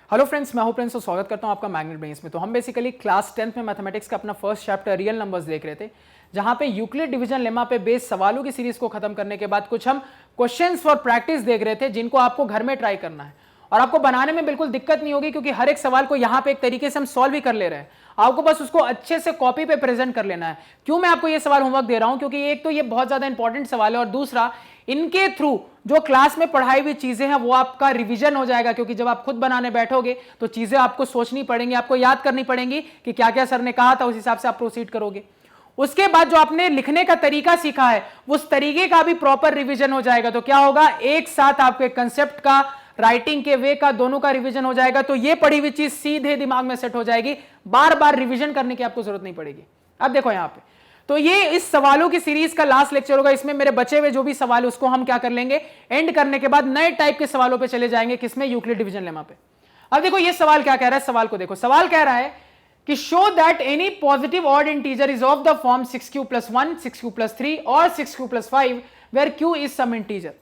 Hello friends, मैं हूं Prince और स्वागत करता हूं आपका मैग्नेट ब्रेन्स में। तो हम बेसिकली क्लास 10th में मैथमेटिक्स का अपना फर्स्ट चैप्टर रियल नंबर्स देख रहे थे, जहां पे यूक्लिड डिवीजन लेमा पे बेस्ड सवालों की सीरीज को खत्म करने के बाद कुछ हम क्वेश्चंस फॉर प्रैक्टिस देख रहे थे, जिनको आपको घर में ट्राई करना है और आपको बनाने में बिल्कुल दिक्कत नहीं होगी, क्योंकि हर एक सवाल को यहां पे एक तरीके से हम सॉल्व भी कर ले रहे हैं। आपको बस उसको अच्छे से कॉपी पे प्रेजेंट कर लेना है। क्यों मैं आपको ये सवाल होमवर्क दे रहा हूं? क्योंकि एक तो ये बहुत ज्यादा इंपॉर्टेंट सवाल है और दूसरा इनके थ्रू जो क्लास में पढ़ाई हुई चीजें हैं वो आपका रिवीजन हो जाएगा, क्योंकि जब आप खुद बनाने बैठोगे तो चीजें आपको सोचनी पड़ेंगी, आपको याद करनी पड़ेंगी कि क्या क्या सर ने कहा था, उस हिसाब से आप प्रोसीड करोगे। उसके बाद जो आपने लिखने का तरीका सीखा है उस तरीके का भी प्रॉपर रिवीजन हो जाएगा। तो क्या होगा, एक साथ आपके कंसेप्ट का, राइटिंग के वे का, दोनों का रिवीजन हो जाएगा। तो ये पढ़ी हुई चीज सीधे दिमाग में सेट हो जाएगी, बार बार रिवीजन करने की आपको जरूरत नहीं पड़ेगी। अब देखो यहां पे, तो ये इस सवालों की सीरीज का लास्ट लेक्चर होगा। इसमें मेरे बचे हुए जो भी सवाल है उसको हम क्या कर लेंगे, एंड करने के बाद नए टाइप के सवालों पे चले जाएंगे, किसमें, यूक्लिड डिवीजन लेमा पे। अब देखो ये सवाल क्या कह रहा है, सवाल को देखो। सवाल कह रहा है कि show that any positive odd integer is of the form 6q + 1, 6q + 3 और 6q + 5 where q is some integer.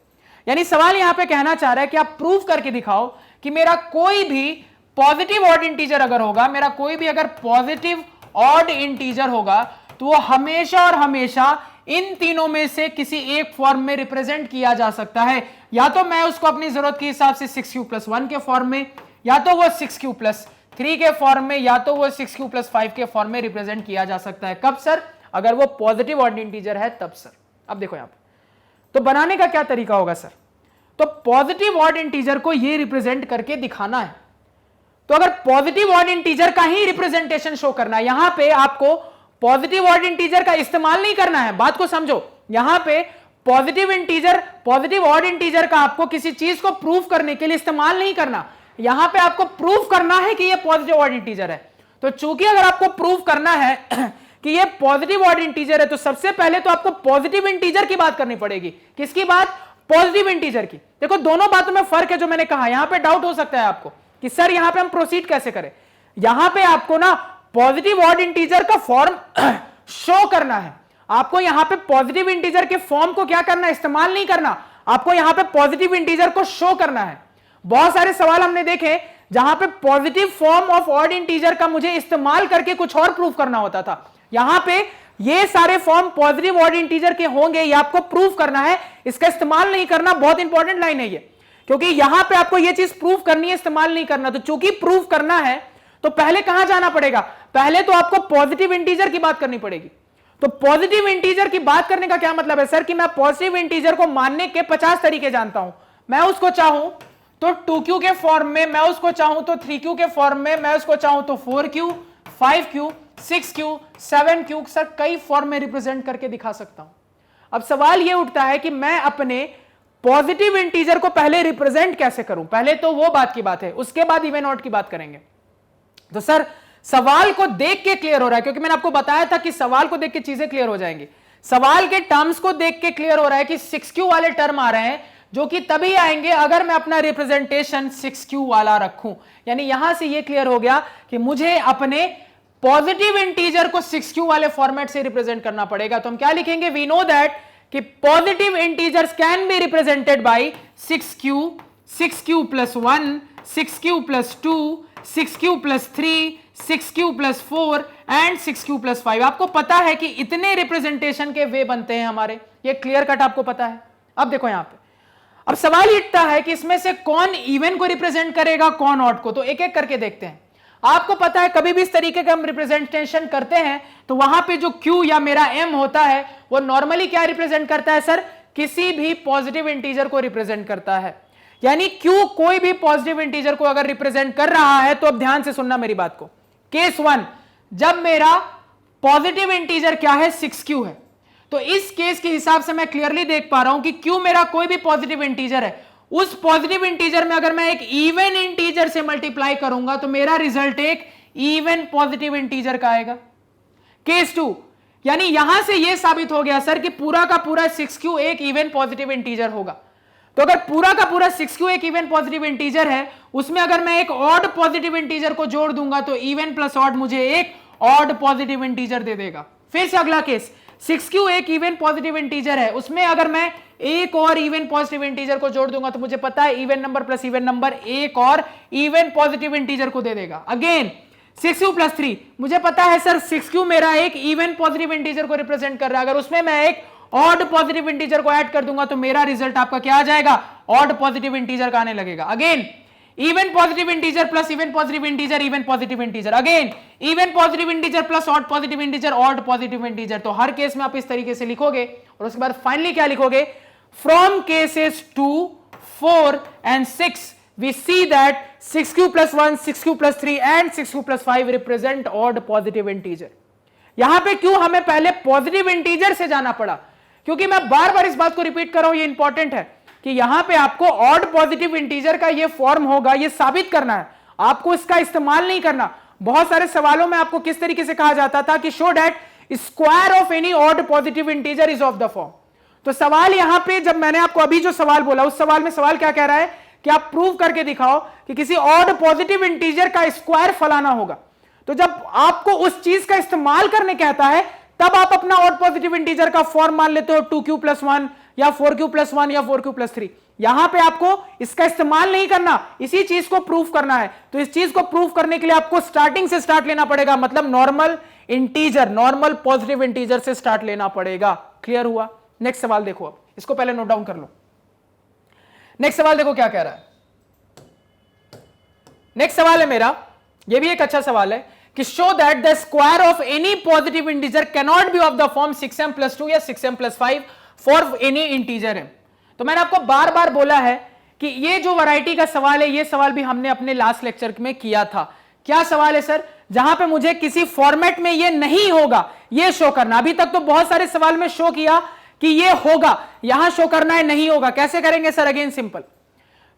यानी सवाल यहां पे कहना चाह रहा है कि आप प्रूव करके दिखाओ कि मेरा कोई भी पॉजिटिव ऑड इंटीजर अगर होगा, मेरा कोई भी अगर पॉजिटिव ऑड इंटीजर होगा, तो वो हमेशा और हमेशा इन तीनों में से किसी एक फॉर्म में रिप्रेजेंट किया जा सकता है। या तो मैं उसको अपनी जरूरत के हिसाब से 6q + 1 के फॉर्म में, या तो वो 6q + 3 के फॉर्म में, या तो वो 6q + 5 के फॉर्म में रिप्रेजेंट किया जा सकता है। कब सर? अगर वो पॉजिटिव ऑड इंटीजर है तब सर। अब देखो यहां पे, तो बनाने का क्या तरीका होगा सर? तो पॉजिटिव ऑड इंटीजर को ये रिप्रेजेंट करके दिखाना है। तो अगर पॉजिटिव ऑड इंटीजर का ही रिप्रेजेंटेशन शो करना है, यहां पे आपको पॉजिटिव ऑड इंटीजर का इस्तेमाल नहीं करना है। बात को समझो, यहां पे positive integer, positive odd integer का आपको किसी चीज को प्रूव करने के लिए इस्तेमाल नहीं करना। यहां पे आपको प्रूव करना है कि ये पॉजिटिव ऑड इंटीजर है। तो चूंकि अगर आपको प्रूव करना है कि ये पॉजिटिव ऑड इंटीजर है, तो सबसे पहले तो आपको पॉजिटिव इंटीजर की बात करनी पड़ेगी। किसकी बात? पॉजिटिव इंटीजर की। देखो दोनों बातों में फर्क है जो मैंने कहा। यहां पे डाउट हो सकता है आपको कि सर यहां पे हम प्रोसीड कैसे करें। यहां पे आपको ना पॉजिटिव ऑड इंटीजर का फॉर्म शो करना है। आपको यहां पे पॉजिटिव इंटीजर के फॉर्म को क्या करना है, इस्तेमाल नहीं करना। आपको यहां पे पॉजिटिव इंटीजर को शो करना है। बहुत सारे सवाल हमने देखे जहां पे positive form of odd integer का मुझे इस्तेमाल करके कुछ और प्रूफ करना होता था। यहां पे ये सारे फॉर्म पॉजिटिव ऑड इंटीजर के होंगे, ये आपको प्रूफ करना है, इसका इस्तेमाल नहीं करना। बहुत इंपॉर्टेंट लाइन है ये, क्योंकि यहां पे आपको ये चीज प्रूफ करनी है, इस्तेमाल नहीं करना। तो चूंकि प्रूफ करना है तो पहले कहां जाना पड़ेगा? पहले तो आपको पॉजिटिव इंटीजर की बात करनी पड़ेगी। तो पॉजिटिव इंटीजर की बात करने का क्या मतलब है सर? कि मैं पॉजिटिव इंटीजर को मानने के 50 तरीके जानता हूं। मैं उसको चाहूं तो 2q के फॉर्म में, मैं उसको चाहूं तो 3q के फॉर्म में, मैं उसको चाहूं तो 4q, 5q, 6q, 7q, sir कई फॉर्म में रिप्रेजेंट करके दिखा सकता हूं। अब सवाल यह उठता है कि मैं अपने पॉजिटिव इंटीजर को पहले रिप्रेजेंट कैसे करूं। पहले तो वो बात की बात है, उसके बाद इवन ऑड की बात करेंगे। तो सर सवाल को देख के क्लियर हो रहा है, क्योंकि मैंने आपको बताया था कि सवाल को देख के चीजें क्लियर हो जाएंगी। सवाल के टर्म्स को देख के क्लियर हो रहा है कि 6q वाले टर्म आ रहे हैं, जो कि तभी आएंगे अगर मैं अपना रिप्रेजेंटेशन 6q वाला रखूं। यानी यहां से यह क्लियर हो गया कि मुझे अपने पॉजिटिव इंटीजर को 6q वाले फॉर्मेट से रिप्रेजेंट करना पड़ेगा। तो हम क्या लिखेंगे? वी नो दैट कि positive integers can be represented by 6q, 6q + 1, 6q + 2, 6q + 3, 6q + 4 and 6q + 5। आपको पता है कि इतने रिप्रेजेंटेशन के वे बनते हैं हमारे, ये क्लियर कट आपको पता है। अब देखो यहां पे, अब सवाल उठता है कि इसमें से कौन इवन को रिप्रेजेंट करेगा, कौन ऑड को। तो एक एक करके देखते हैं। आपको पता है कभी भी इस तरीके का हम रिप्रेजेंटेशन करते हैं तो वहां पे जो q या मेरा m होता है वो नॉर्मली क्या रिप्रेजेंट करता है सर? किसी भी पॉजिटिव इंटीजर को रिप्रेजेंट करता है। यानी q कोई भी पॉजिटिव इंटीजर को अगर रिप्रेजेंट कर रहा है, तो अब ध्यान से सुनना मेरी बात को। केस 1, जब मेरा पॉजिटिव इंटीजर क्या है, 6q है, तो इस केस के हिसाब से मैं क्लियरली देख पा रहा हूं कि q मेरा कोई भी पॉजिटिव इंटीजर है। उस पॉजिटिव इंटीजर में अगर मैं एक इवन इंटीजर से मल्टीप्लाई करूंगा तो मेरा रिजल्ट एक इवन पॉजिटिव इंटीजर का आएगा। केस 2, यानी यहां से यह साबित हो गया सर कि पूरा का पूरा 6q एक इवन पॉजिटिव इंटीजर होगा। तो अगर पूरा का पूरा 6q एक इवन पॉजिटिव इंटीजर है, उसमें अगर मैं एक ऑड पॉजिटिव इंटीजर को जोड़ दूंगा तो इवन प्लस ऑड मुझे एक ऑड पॉजिटिव इंटीजर दे देगा। फिर से अगला केस, 6q एक इवन पॉजिटिव इंटीजर है, उसमें अगर मैं एक और इवन पॉजिटिव इंटीजर को जोड़ दूंगा तो मुझे पता है even number plus even number एक और इवन पॉजिटिव इंटीजर को दे देगा। अगेन 6q प्लस 3, मुझे पता है सर 6q मेरा एक इवन पॉजिटिव इंटीजर को रिप्रेजेंट कर रहा है, अगर उसमें मैं एक ऑड पॉजिटिव इंटीजर को ऐड कर दूंगा तो मेरा रिजल्ट आपका क्या आ जाएगा, ऑड पॉजिटिव इंटीजर का आने लगेगा। Again even positive integer plus even positive integer, even positive integer, again even positive integer plus odd positive integer, odd positive integer. तो हर केस में आप इस तरीके से लिखोगे और उसके बाद फाइनली क्या लिखोगे, from cases 2, 4 and 6 we see that 6q plus 1, 6q plus 3 and 6q plus 5 represent odd positive integer। यहां पे क्यों हमें पहले पॉजिटिव इंटीजर से जाना पड़ा, क्योंकि मैं बार बार इस बात को रिपीट कर रहा हूं, ये इंपॉर्टेंट है कि यहां पे आपको ऑड पॉजिटिव इंटीजर का ये फॉर्म होगा, ये साबित करना है, आपको इसका इस्तेमाल नहीं करना। बहुत सारे सवालों में आपको किस तरीके से कहा जाता था कि show that square of any odd positive integer is of the form. तो सवाल यहां पे जब मैंने आपको अभी जो सवाल बोला उस सवाल में सवाल क्या कह रहा है कि आप प्रूव करके दिखाओ कि किसी ऑड पॉजिटिव इंटीजर का स्क्वायर फलाना होगा। तो जब आपको उस चीज का इस्तेमाल करने कहता है तब आप अपना ऑड पॉजिटिव इंटीजर का फॉर्म मान लेते हो 2q प्लस 1 या 4q प्लस 1 या 4q प्लस 3। यहां पे आपको इसका इस्तेमाल नहीं करना, इसी चीज को प्रूफ करना है। तो इस चीज को प्रूफ करने के लिए आपको स्टार्टिंग से स्टार्ट लेना पड़ेगा, मतलब normal integer, normal positive integer से स्टार्ट लेना पड़ेगा। क्लियर हुआ? नेक्स्ट सवाल देखो, अब इसको पहले नोट डाउन कर लो। नेक्स्ट सवाल देखो क्या कह रहा है। नेक्स्ट सवाल है मेरा, यह भी एक अच्छा सवाल है कि show that the square of any positive integer can not be of the form 6m plus 2 या 6m plus 5 for any integer है। तो मैंने आपको बार बार बोला है कि ये जो वैरायटी का सवाल है, ये सवाल भी हमने अपने लास्ट लेक्चर में किया था। क्या सवाल है सर? जहां पे मुझे किसी फॉर्मेट में ये नहीं होगा ये शो करना। अभी तक तो बहुत सारे सवाल में शो किया कि ये होगा, यहां शो करना है नहीं होगा। कैसे करेंगे सर? Again simple.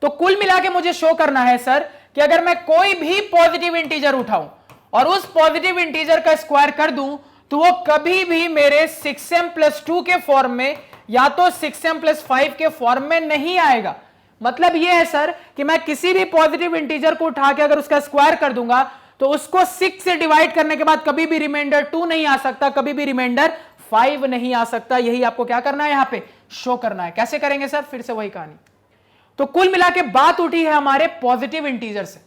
तो कुल मिला के मुझे शो करना है सर कि अगर मैं कोई भी पॉजिटिव इंटीजर उठाऊं और उस पॉजिटिव इंटीजर का स्क्वायर कर दूं तो वो कभी भी मेरे 6m प्लस 2 के फॉर्म में या तो 6m प्लस 5 के फॉर्म में नहीं आएगा। मतलब ये है सर कि मैं किसी भी पॉजिटिव इंटीजर को उठा के अगर उसका स्क्वायर कर दूंगा तो उसको 6 से डिवाइड करने के बाद कभी भी रिमाइंडर 2 नहीं आ सकता, कभी भी रिमाइंडर 5 नहीं आ सकता। यही आपको क्या करना है, यहां पे शो करना है। कैसे करेंगे सर? फिर से वही कहानी। तो कुल मिला के बात उठी है हमारे पॉजिटिव इंटीजर से।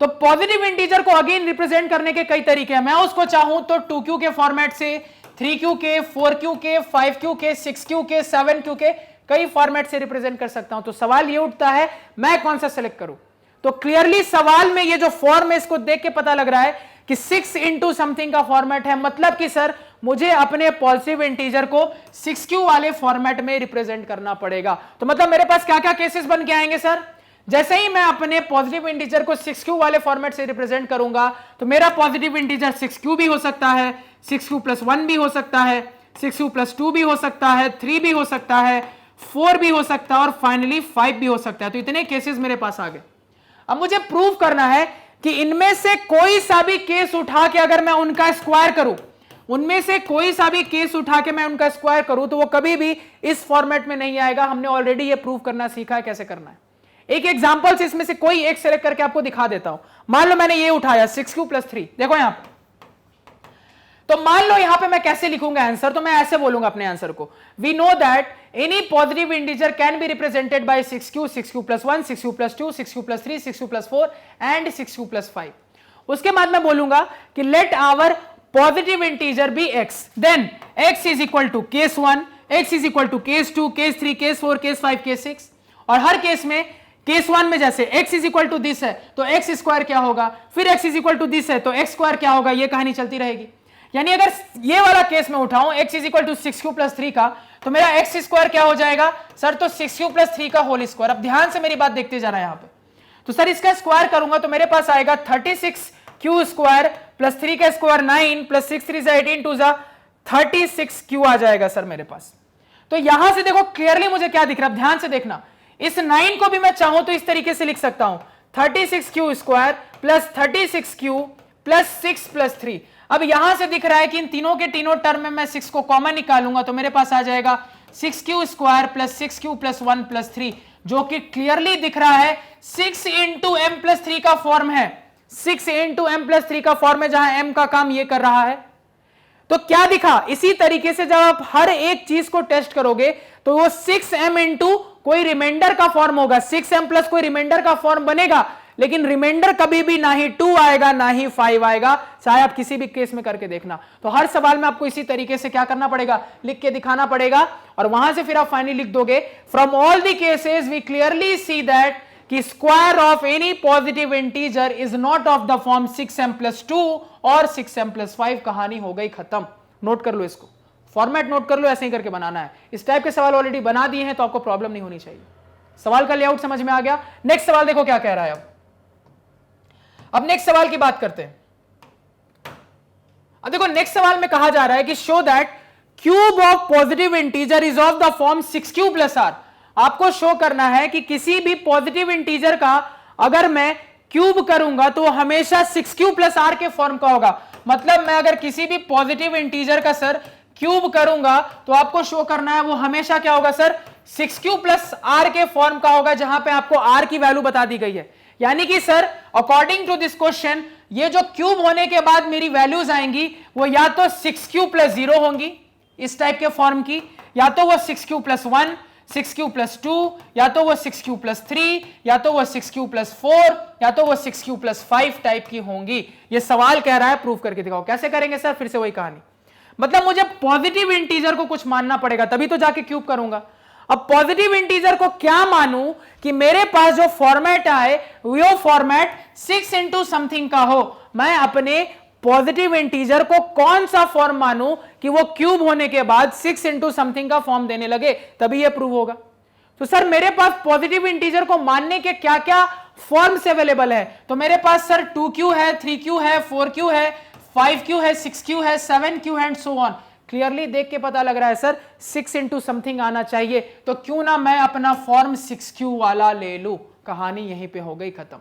तो पॉजिटिव इंटीजर को अगेन रिप्रेजेंट करने के कई तरीके हैं। मैं उसको चाहूं तो 2q के फॉर्मेट से, 3q के, 4q के, 5q के, 6q के, 7q के, कई फॉर्मेट से रिप्रेजेंट कर सकता हूं। तो सवाल ये उठता है मैं कौन सा सेलेक्ट करूं। तो क्लियरली सवाल में ये जो फॉर्म है इसको देख के पता लग रहा है कि 6 इंटू समथिंग का फॉर्मेट है। मतलब कि सर मुझे अपने पॉजिटिव इंटीजर को 6q वाले फॉर्मेट में रिप्रेजेंट करना पड़ेगा। तो मतलब मेरे पास क्या क्या केसेस बन के आएंगे सर? जैसे ही मैं अपने पॉजिटिव इंटीजर को 6q वाले फॉर्मेट से रिप्रेजेंट करूंगा तो मेरा पॉजिटिव इंटीजर 6q भी हो सकता है, 6q प्लस 1 भी हो सकता है, 6q प्लस 2 भी हो सकता है, 3 भी हो सकता है, 4 भी हो सकता है और फाइनली 5 भी हो सकता है। तो इतने केसेस मेरे पास आ गए। अब मुझे प्रूव करना है कि इनमें से कोई सा भी केस उठा के अगर मैं उनका स्क्वायर करूं, उनमें से कोई सा भी केस उठा के मैं उनका स्क्वायर करूं तो वो कभी भी इस फॉर्मेट में नहीं आएगा। हमने ऑलरेडी ये प्रूव करना सीखा है कैसे करना है। एक एग्जांपल से इसमें से कोई एक सेलेक्ट करके आपको दिखा देता हूं। मान लो मैंने ये उठाया 6q प्लस 3, देखो यहां पे। तो मान लो यहां पे मैं कैसे लिखूंगा आंसर, तो मैं ऐसे बोलूंगा अपने आंसर को, we know that any positive integer can be represented by 6q, 6q plus 1, 6q plus 2, 6q plus 3, 6q plus 4 and 6q plus 5। उसके बाद मैं बोलूंगा कि let our positive integer be x, then x is equal to case 1, x is equal to case 2, case 3, case 4, case 5, case 6। और हर case में case 1 में जैसे x is equal to this है तो x स्क्वायर क्या होगा, फिर x is equal to this है तो x स्क्वायर क्या होगा, ये कहानी चलती रहेगी। यानी अगर ये वाला केस में उठाऊं x is equal to 6q plus 3 का, तो मेरा x स्क्वायर क्या हो जाएगा सर, तो 6q प्लस 3 का होल स्क्वायर। अब ध्यान से मेरी बात देखते जाना यहां पे। तो सर इसका स्क्वायर करूंगा तो मेरे पास आएगा 36q स्क्वायर प्लस 3 का स्क्वायर 9 प्लस 6 3 18 2 36q आ जाएगा सर मेरे पास। तो यहां से देखो क्लियरली मुझे क्या दिख रहा है, ध्यान से देखना। इस 9 को भी मैं चाहूं तो इस तरीके से लिख सकता हूं 36q square plus 36q plus 6 plus 3। अब यहां से दिख रहा है कि इन तीनों के तीनों टर्म में मैं 6 को कॉमन निकालूंगा तो मेरे पास आ जाएगा 6q square plus 6q plus 1 plus 3, जो कि क्लियरली दिख रहा है 6 इंटू एम प्लस 3 का फॉर्म है। 6 इंटू एम प्लस 3 का फॉर्म है जहां m का काम ये कर रहा है। तो क्या दिखा, इसी तरीके से जब आप हर एक चीज को टेस्ट करोगे तो वो 6m इंटू कोई रिमाइंडर का फॉर्म होगा, 6m प्लस कोई रिमाइंडर का फॉर्म बनेगा, लेकिन रिमाइंडर कभी भी ना ही 2 आएगा ना ही 5 आएगा, चाहे आप किसी भी केस में करके देखना। तो हर सवाल में आपको इसी तरीके से क्या करना पड़ेगा, लिख के दिखाना पड़ेगा, और वहां से फिर आप फाइनली लिख दोगे from all the cases we clearly see that कि square of any positive integer is not of the form 6m plus 2 और 6m प्लस 5। कहानी हो गई खत्म। नोट कर लो इसको, फॉर्मेट नोट कर लो, ऐसे ही करके बनाना है। इस टाइप के सवाल ऑलरेडी बना दिए हैं तो आपको प्रॉब्लम नहीं होनी चाहिए। सवाल का लेआउट समझ में आ गया। नेक्स्ट सवाल देखो क्या कह रहा है। अब नेक्स्ट सवाल की बात करते हैं। अब देखो नेक्स्ट सवाल में कहा जा रहा है कि show that cube of positive integer is of the form 6q plus r। आपको शो करना है कि किसी भी पॉजिटिव इंटीजर का अगर मैं क्यूब करूंगा तो हमेशा 6q प्लस r के फॉर्म का होगा। मतलब मैं अगर किसी भी पॉजिटिव इंटीजर का सर क्यूब करूंगा तो आपको शो करना है वो हमेशा क्या होगा सर, 6q प्लस r के फॉर्म का होगा, जहां पे आपको r की वैल्यू बता दी गई है। यानी कि sir according to this question ये जो क्यूब होने के बाद मेरी वैल्यूज आएंगी वो या तो 6q प्लस 0 होंगी इस टाइप के फॉर्म की, या तो वो 6q प्लस 1, 6q प्लस 2, या तो वो 6q प्लस 3, या तो वो 6q प्लस 4, या तो वो 6q प्लस 5 टाइप की होंगी। ये सवाल कह रहा है प्रूव करके दिखाओ। कैसे करेंगे सर, फिर से वही कहानी, मतलब मुझे पॉजिटिव इंटीजर को कुछ मानना पड़ेगा तभी तो जाके क्यूब करूंगा। अब पॉजिटिव इंटीजर को क्या मानूं कि मेरे पास जो फॉर्मेट आए वो फॉर्मेट 6 इंटू समथिंग का हो। मैं अपने पॉजिटिव इंटीजर को कौन सा फॉर्म मानूं कि वो क्यूब होने के बाद 6 इंटू समथिंग का फॉर्म देने लगे, तभी ये प्रूव होगा। तो सर मेरे पास पॉजिटिव इंटीजर को मानने के क्या क्या फॉर्म्स अवेलेबल है, तो मेरे पास सर 2q है, 3q है, 4q है, 5q है, 6q है, 7q and so on. Clearly देख के पता लग रहा है सर 6 इंटू समथिंग आना चाहिए, तो क्यों ना मैं अपना फॉर्म 6q वाला ले लूं। कहानी यहीं पे हो गई खत्म।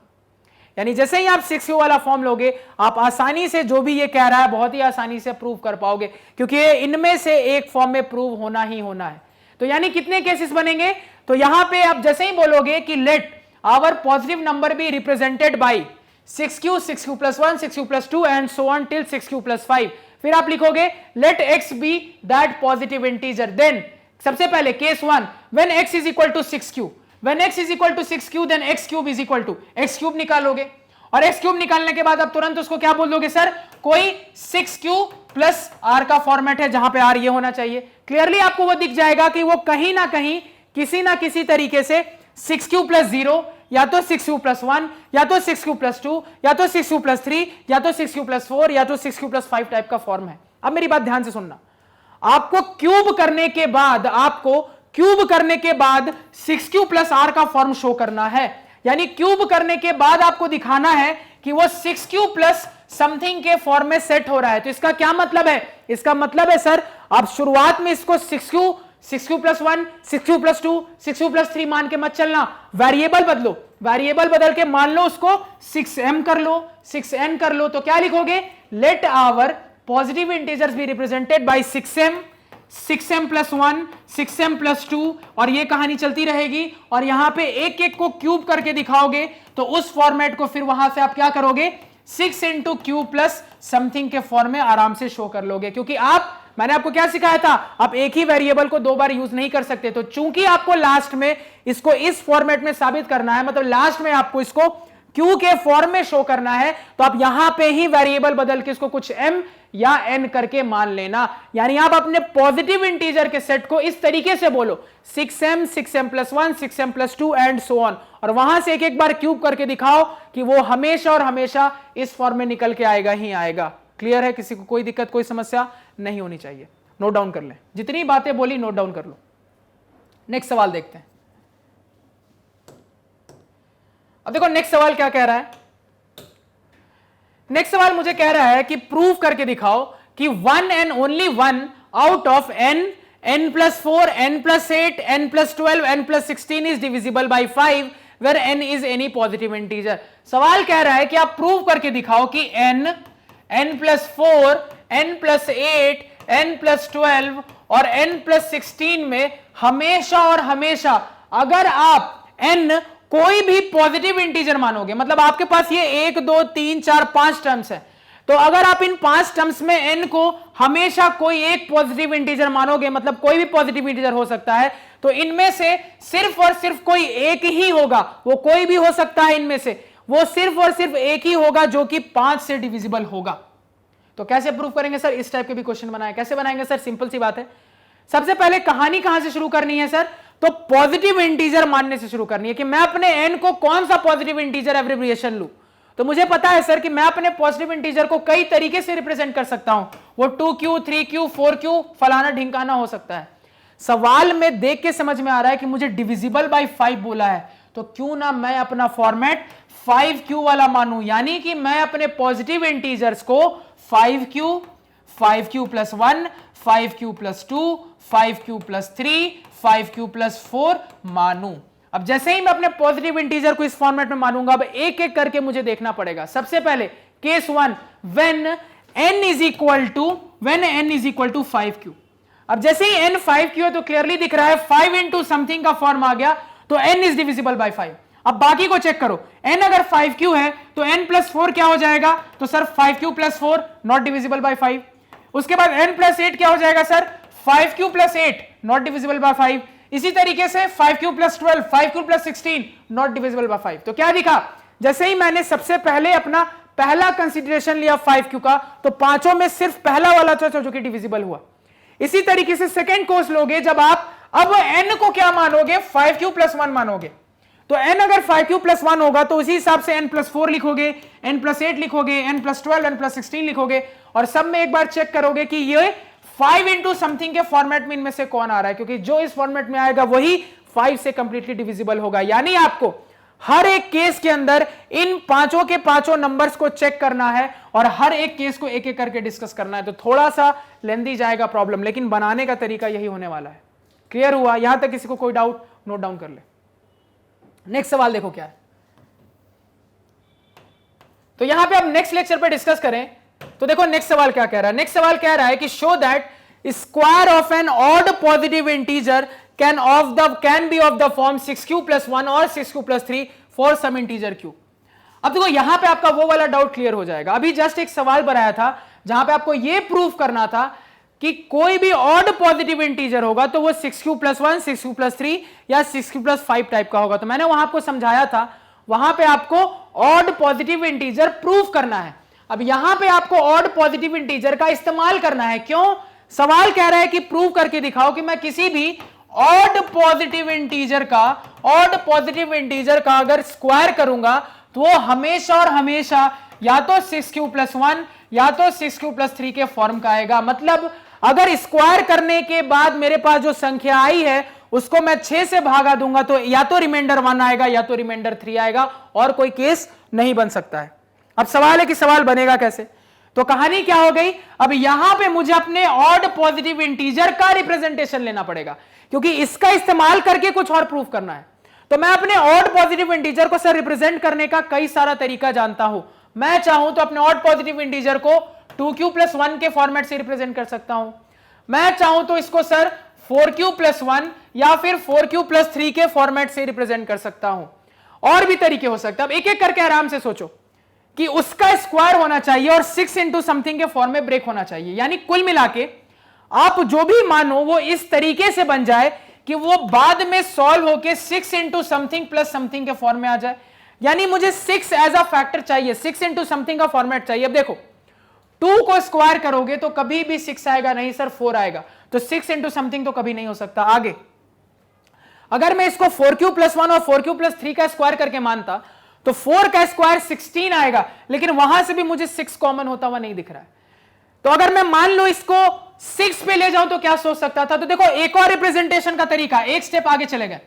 यानी जैसे ही आप 6q वाला फॉर्म लोगे आप आसानी से जो भी ये कह रहा है बहुत ही आसानी से प्रूव कर पाओगे, क्योंकि इनमें से एक फॉर्म में प्रूव होना ही होना है। तो यानी कितने केसेस बनेंगे, तो यहां पे आप जैसे ही बोलोगे कि let our positive number be represented by 6q, 6q plus 1, 6q plus 2 and so on till 6q plus 5। फिर आप लिखोगे let x be that positive integer. Then सबसे पहले case 1 when x is equal to 6q, when x is equal to 6q then x cube is equal to x cube निकालोगे, और x cube निकालने के बाद आप तुरंत उसको क्या बोल दोगे सर, कोई 6q प्लस r का फॉर्मेट है जहां पे r ये होना चाहिए। क्लियरली आपको वो दिख जाएगा कि वो कहीं ना कहीं किसी ना किसी तरीके से 6q प्लस 0 या तो 6q प्लस 1 या तो 6q प्लस 2 या तो 6q प्लस 3 या तो 6q प्लस 4 या तो 6q प्लस 5 टाइप का फॉर्म है। अब मेरी बात ध्यान से सुनना, आपको क्यूब करने के बाद 6q प्लस r का फॉर्म शो करना है। यानी क्यूब करने के बाद आपको दिखाना है कि वो 6q प्लस समथिंग के फॉर्म में सेट हो रहा है। तो इसका क्या मतलब है, इसका मतलब है सर आप शुरुआत में इसको 6q plus 1, 6q plus 2, 6q plus 3 मान के मत चलना, वेरिएबल बदलो, वेरिएबल बदल के मान लो उसको 6m कर लो, 6n कर लो। तो क्या लिखोगे, let our positive integers be represented by 6m, 6m plus 1, 6m plus 2, और ये कहानी चलती रहेगी। और यहां पे एक एक को क्यूब करके दिखाओगे तो उस फॉर्मेट को फिर वहां से आप क्या करोगे, 6 इंटू क्यू प्लस समथिंग के फॉर्म में आराम से शो कर लोगे। क्योंकि मैंने आपको क्या सिखाया था, आप एक ही वेरिएबल को 2 बार यूज नहीं कर सकते। तो चूंकि आपको लास्ट में इसको इस फॉर्मेट में साबित करना है, मतलब लास्ट में आपको इसको क्यू के फॉर्म में शो करना है, तो आप यहां पे ही वेरिएबल बदल के इसको कुछ m या n करके मान लेना। यानी आप अपने पॉजिटिव इंटीजर के सेट को इस तरीके से बोलो 6m, 6m plus 1, 6m plus 2 and so on, और वहां से एक एक बार क्यूब करके दिखाओ कि वो हमेशा और हमेशा इस फॉर्म में निकल के आएगा ही आएगा। क्लियर है, किसी को कोई दिक्कत कोई समस्या नहीं होनी चाहिए। नोट डाउन कर लें, जितनी बातें बोली नोट डाउन कर लो। नेक्स्ट सवाल देखते हैं। अब देखो नेक्स्ट सवाल क्या कह रहा है, नेक्स्ट सवाल मुझे कह रहा है कि प्रूव करके दिखाओ कि 1 and only 1 out of n, n plus 4, n plus 8, n plus 12, n plus 16 is divisible by 5 where n is any positive integer. सवाल कह रहा है कि आप प्रूव करके दिखाओ कि n, n plus 4, n plus 8, n plus 12 और n प्लस 16 में हमेशा और हमेशा अगर आप n कोई भी पॉजिटिव इंटीजर मानोगे, मतलब आपके पास ये 1, 2, 3, 4, 5 टर्म्स है, तो अगर आप इन 5 टर्म्स में n को हमेशा कोई एक पॉजिटिव इंटीजर मानोगे, मतलब कोई भी पॉजिटिव इंटीजर हो सकता है, तो इनमें से सिर्फ और सिर्फ कोई एक ही होगा, वो कोई भी हो सकता है इनमें से, वो सिर्फ और सिर्फ एक ही होगा जो कि 5 से डिविजिबल होगा। तो कैसे प्रूव करेंगे सर? इस टाइप के भी क्वेश्चन बनाए, कैसे बनाएंगे सर? सिंपल सी बात है, सबसे पहले कहानी कहां से शुरू करनी है सर? तो पॉजिटिव इंटीजर मानने से शुरू करनी है कि मैं अपने n को कौन सा पॉजिटिव इंटीजर एब्रिविएशन लूं। तो मुझे पता है सर कि मैं अपने पॉजिटिव इंटीजर को कई तरीके से रिप्रेजेंट कर सकता हूं, वो 2q 3q 4q फलाना ढिंकाना हो सकता है। सवाल में देख के समझ में आ रहा है कि मुझे डिविजिबल बाय 5 बोला है, तो क्यों ना मैं अपना फॉर्मेट 5q वाला मानूं, यानी कि मैं अपने पॉजिटिव इंटीजर्स को 5q, 5q plus 1, 5q plus 2, 5q plus 3, 5q plus 4 मानूं। अब जैसे ही मैं अपने पॉजिटिव इंटीजर को इस फॉर्मेट में मानूंगा, अब एक एक करके मुझे देखना पड़ेगा। सबसे पहले case 1, when n is equal to 5q। अब जैसे ही n 5q है तो क्लियरली दिख रहा है 5 इंटू समथिंग का फॉर्म आ गया, तो n इज डिविजिबल बाय 5। अब बाकी को चेक करो, n अगर 5q है तो n प्लस 4 क्या हो जाएगा? तो sir 5q plus 4 not divisible by 5। उसके बाद n प्लस 8 क्या हो जाएगा sir? 5q plus 8 not divisible by 5। इसी तरीके से 5q plus 12, 5q plus 16 not divisible by 5। तो क्या दिखा? जैसे ही मैंने सबसे पहले अपना पहला कंसीडरेशन लिया 5q का, तो पांचों में सिर्फ पहला वाला था जो कि डिविजिबल हुआ। इसी तरीके से सेकेंड कोर्स लोगे, जब आप अब n को क्या मानोगे? 5q प्लस 1 मानोगे। तो n अगर 5q प्लस 1 होगा तो उसी हिसाब से n प्लस 4 लिखोगे, n प्लस 8 लिखोगे, n प्लस 12, n प्लस 16 लिखोगे, और सब में एक बार चेक करोगे कि ये 5 इंटू समथिंग के फॉर्मेट में इनमें से कौन आ रहा है, क्योंकि जो इस फॉर्मेट में आएगा वही 5 से कंप्लीटली डिविजिबल होगा। यानी आपको हर एक केस के अंदर इन पांचों के पांचों नंबर्स को चेक करना है और हर एक केस को एक एक करके डिस्कस करना है। तो थोड़ा सा लेंदी जाएगा प्रॉब्लम, लेकिन बनाने का तरीका यही होने वाला है। क्लियर हुआ? यहां तक किसी को कोई डाउट? नोट डाउन कर ले। नेक्स्ट सवाल देखो क्या है। तो यहां पे अब नेक्स्ट लेक्चर पे डिस्कस करें, तो देखो नेक्स्ट सवाल क्या कह रहा है। नेक्स्ट सवाल कह रहा है कि show that square of an odd positive integer can be of the form 6q plus 1 और 6q plus 3 for some integer q। अब देखो यहां पे आपका वो वाला डाउट क्लियर हो जाएगा। अभी जस्ट एक सवाल बनाया था जहां पे आपको ये प्रूव करना था कि कोई भी ऑड पॉजिटिव इंटीजर होगा तो वो 6q प्लस 1, 6q प्लस 3 या 6q प्लस 5 टाइप का होगा। तो मैंने वहां आपको समझाया था, वहां पे आपको ऑड पॉजिटिव इंटीजर प्रूव करना है। अब यहां पे आपको ऑड पॉजिटिव इंटीजर का इस्तेमाल करना है। क्यों? सवाल कह रहा है कि प्रूव करके दिखाओ कि मैं किसी भी ऑड पॉजिटिव इंटीजर का अगर स्क्वायर करूंगा तो वो हमेशा और हमेशा या तो 6q प्लस 1 या तो 6q प्लस 3 के फॉर्म का आएगा। मतलब अगर स्क्वायर करने के बाद मेरे पास जो संख्या आई है उसको मैं 6 से भागा दूंगा तो या तो रिमाइंडर 1 आएगा या तो रिमाइंडर 3 आएगा, और कोई केस नहीं बन सकता है। अब सवाल है कि सवाल बनेगा कैसे? तो कहानी क्या हो गई, अब यहां पे मुझे अपने ऑड पॉजिटिव इंटीजर का रिप्रेजेंटेशन लेना पड़ेगा, क्योंकि इसका इस्तेमाल करके कुछ और प्रूफ करना है। तो मैं अपने ऑड पॉजिटिव इंटीजर को सर रिप्रेजेंट करने का कई सारा तरीका जानता हूं। मैं चाहूं तो अपने ऑड पॉजिटिव इंटीजर को 2q प्लस 1 के फॉर्मेट से रिप्रेजेंट कर सकता हूं। मैं चाहूं तो इसको सर 4q प्लस 1 या फिर 4q प्लस 3 के फॉर्मेट से रिप्रेजेंट कर सकता हूं। और भी तरीके हो सकते हैं। अब एक एक करके आराम से सोचो कि उसका स्क्वायर होना चाहिए और 6 इंटू समथिंग के फॉर्म में ब्रेक होना चाहिए। यानी कुल मिला के आप जो भी मानो वो इस तरीके से बन जाए कि वो बाद में सॉल्व होके 6 इंटू समथिंग प्लस समथिंग के फॉर्म में आ जाए। यानी मुझे 6 एज अ फैक्टर चाहिए, 6 इंटू समथिंग का फॉर्मेट चाहिए। अब देखो 2 को स्क्वायर करोगे तो कभी भी 6 आएगा नहीं सर, 4 आएगा। तो 6 इंटू समथिंग तो कभी नहीं हो सकता। आगे अगर मैं इसको 4q प्लस 1 और 4q प्लस 3 का स्क्वायर करके मानता तो 4 का स्क्वायर 16 आएगा, लेकिन वहां से भी मुझे 6 कॉमन होता हुआ नहीं दिख रहा है। तो अगर मैं मान लो इसको 6 पे ले जाऊं तो क्या सोच सकता था? तो देखो एक और रिप्रेजेंटेशन का तरीका, एक स्टेप आगे चले गए।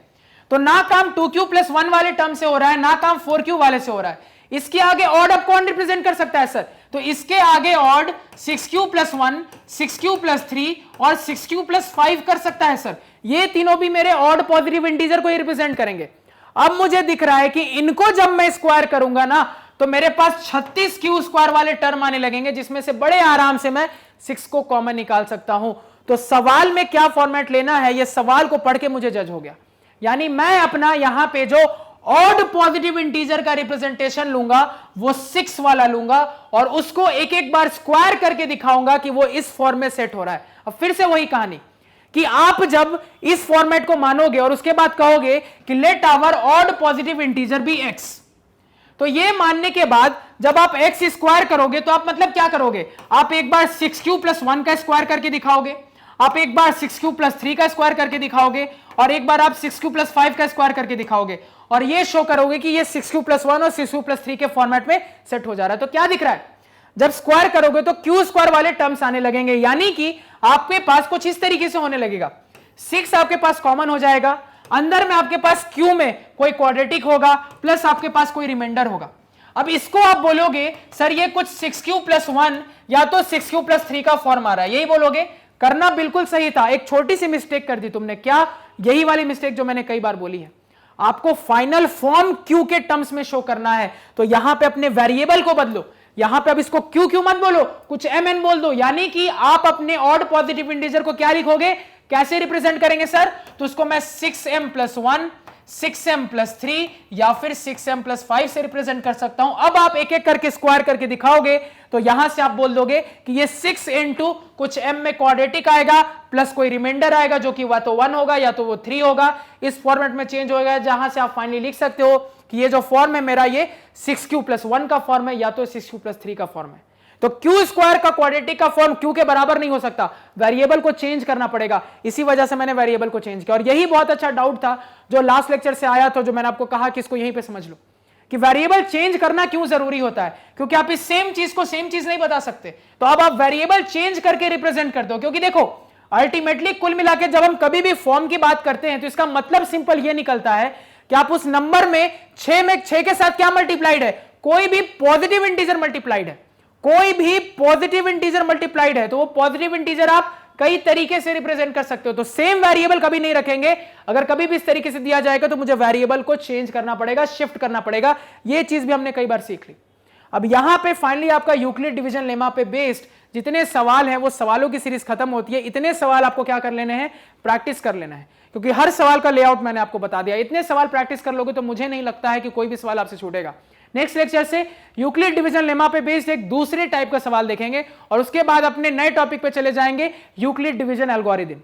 तो ना काम 2q प्लस 1 वाले टर्म से हो रहा है, ना काम 4q वाले से हो रहा है। इसके आगे ऑड अब कौन रिप्रेजेंट कर सकता है सर? तो इसके आगे odd 6q plus 1, 6q plus 3 और 6q प्लस 5 कर सकता है सर। ये तीनों भी मेरे ऑड पॉजिटिव इंटीजर को ही रिप्रेजेंट करेंगे। अब मुझे दिख रहा है कि इनको जब मैं स्क्वायर करूंगा ना तो मेरे पास 36q स्क्वायर वाले टर्म आने लगेंगे, जिसमें से बड़े आराम से मैं 6 को कॉमन निकाल सकता हूं। तो सवाल में क्या फॉर्मेट लेना है, यह सवाल को पढ़ के मुझे जज हो गया। यानी मैं अपना यहां पे जो ऑड पॉजिटिव इंटीजर का रिप्रेजेंटेशन लूंगा, वो 6 वाला लूंगा और उसको एक एक बार स्क्वायर करके दिखाऊंगा कि वो इस फॉर्म में सेट हो रहा है। अब फिर से वही कहानी कि आप जब इस फॉर्मेट को मानोगे और उसके बाद कहोगे कि let our odd positive integer be x, तो ये मानने के बाद जब आप x स्क्वायर करोगे तो आप मतलब क्या करोगे, आप एक बार 6q + 1 का स्क्वायर करके दिखाओगे, आप एक बार 6q + 3 का स्क्वायर करके दिखाओगे और एक बार आप 6q + 5 का स्क्वायर करके दिखाओगे और ये शो करोगे कि ये 6q + 1 और 6q + 3 के फॉर्मेट में सेट हो जा रहा है। तो क्या दिख रहा है, जब स्क्वायर करोगे तो q स्क्वायर वाले टर्म्स आने लगेंगे, यानी कि आपके पास कुछ इस तरीके से होने लगेगा, 6 आपके पास कॉमन हो जाएगा, अंदर में आपके पास q में कोई क्वाड्रेटिक होगा प्लस आपके पास कोई रिमाइंडर होगा। अब इसको आप बोलोगे सर ये कुछ 6q + 1 या तो 6q + 3 का फॉर्म आ रहा है, यही बोलोगे। करना बिल्कुल सही था, एक छोटी सी मिस्टेक कर दी तुमने। क्या? यही वाली मिस्टेक जो मैंने कई बार बोली है। आपको फाइनल फॉर्म q के टर्म्स में शो करना है, तो यहां पे अपने वेरिएबल को बदलो, यहां पे अब इसको q मत बोलो, कुछ mn बोल दो, यानी कि आप अपने ऑड पॉजिटिव इंटीजर को क्या लिखोगे, कैसे रिप्रेजेंट करेंगे सर, तो उसको मैं 6m + 1, 6m + 3 या फिर 6m + 5 से रिप्रेजेंट कर सकता हूं। अब आप एक एक करके स्क्वायर करके दिखाओगे तो यहां से आप बोल दोगे कि ये 6 × कुछ m में क्वाड्रेटिक आएगा प्लस कोई रिमाइंडर आएगा जो कि या तो 1 होगा या तो वो 3 होगा, इस फॉर्मेट में चेंज होगा, जहां से आप फाइनली लिख सकते हो कि ये जो फॉर्म है मेरा ये 6q + 1 का फॉर्म है या तो 6q + 3 का फॉर्म है। तो q स्क्वायर का क्वाड्रेटिक का फॉर्म q के बराबर नहीं हो सकता, वेरिएबल को चेंज करना पड़ेगा, इसी वजह से मैंने वेरिएबल को चेंज किया। और यही बहुत अच्छा डाउट था जो लास्ट लेक्चर से आया था, जो मैंने आपको कहा कि इसको यहीं पे समझ लो कि वेरिएबल चेंज करना क्यों जरूरी होता है, क्योंकि आप इस सेम चीज को सेम चीज नहीं बता सकते, तो अब आप वेरिएबल चेंज करके रिप्रेजेंट करते हो। क्योंकि देखो अल्टीमेटली कुल मिलाकर जब हम कभी भी फॉर्म की बात करते हैं तो इसका मतलब सिंपल ये निकलता है कि आप उस नंबर में 6 के साथ क्या मल्टीप्लाइड है, कोई भी पॉजिटिव इंटीजर मल्टीप्लाइड है, कोई भी पॉजिटिव इंटीजर मल्टीप्लाइड है, तो वो पॉजिटिव इंटीजर आप कई तरीके से रिप्रेजेंट कर सकते हो। तो सेम वेरिएबल कभी नहीं रखेंगे, अगर कभी भी इस तरीके से दिया जाएगा तो मुझे वेरिएबल को चेंज करना पड़ेगा, शिफ्ट करना पड़ेगा। ये चीज भी हमने कई बार सीख ली। अब यहां पे फाइनली आपका यूक्लिड डिवीजन लेमा पे बेस्ड जितने सवाल हैं वो सवालों की सीरीज खत्म होती है। इतने सवाल आपको क्या कर लेने हैं, प्रैक्टिस कर लेना है, क्योंकि हर सवाल का लेआउट मैंने आपको बता दिया। इतने सवाल प्रैक्टिस कर लोगे तो मुझे नहीं लगता है कि कोई भी सवाल आपसे छूटेगा। नेक्स्ट लेक्चर से यूक्लिड डिवीजन लेमा पे बेस्ड एक दूसरे टाइप का सवाल देखेंगे और उसके बाद अपने नए टॉपिक पे चले जाएंगे, यूक्लिड डिवीजन एल्गोरिथम।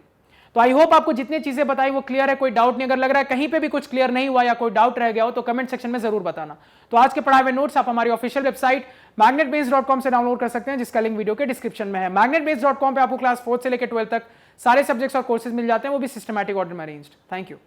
तो आई होप आपको जितनी चीजें बताई वो क्लियर है, कोई डाउट नहीं। अगर लग रहा है कहीं पे भी कुछ क्लियर नहीं हुआ या कोई डाउट रह गया हो तो कमेंट सेक्शन में जरूर बताना। तो आज के पढ़ाए हुए नोट्स आप हमारी ऑफिशियल वेबसाइट magnetbase.com से डाउनलोड कर सकते हैं, जिसका लिंक वीडियो के डिस्क्रिप्शन में है। magnetbase.com पे आपको क्लास 4 से लेकर 12 तक सारे सब्जेक्ट्स और कोर्सेज मिल जाते हैं, वो भी सिस्टमैटिक ऑर्डर में अरेंज्ड। Thank you.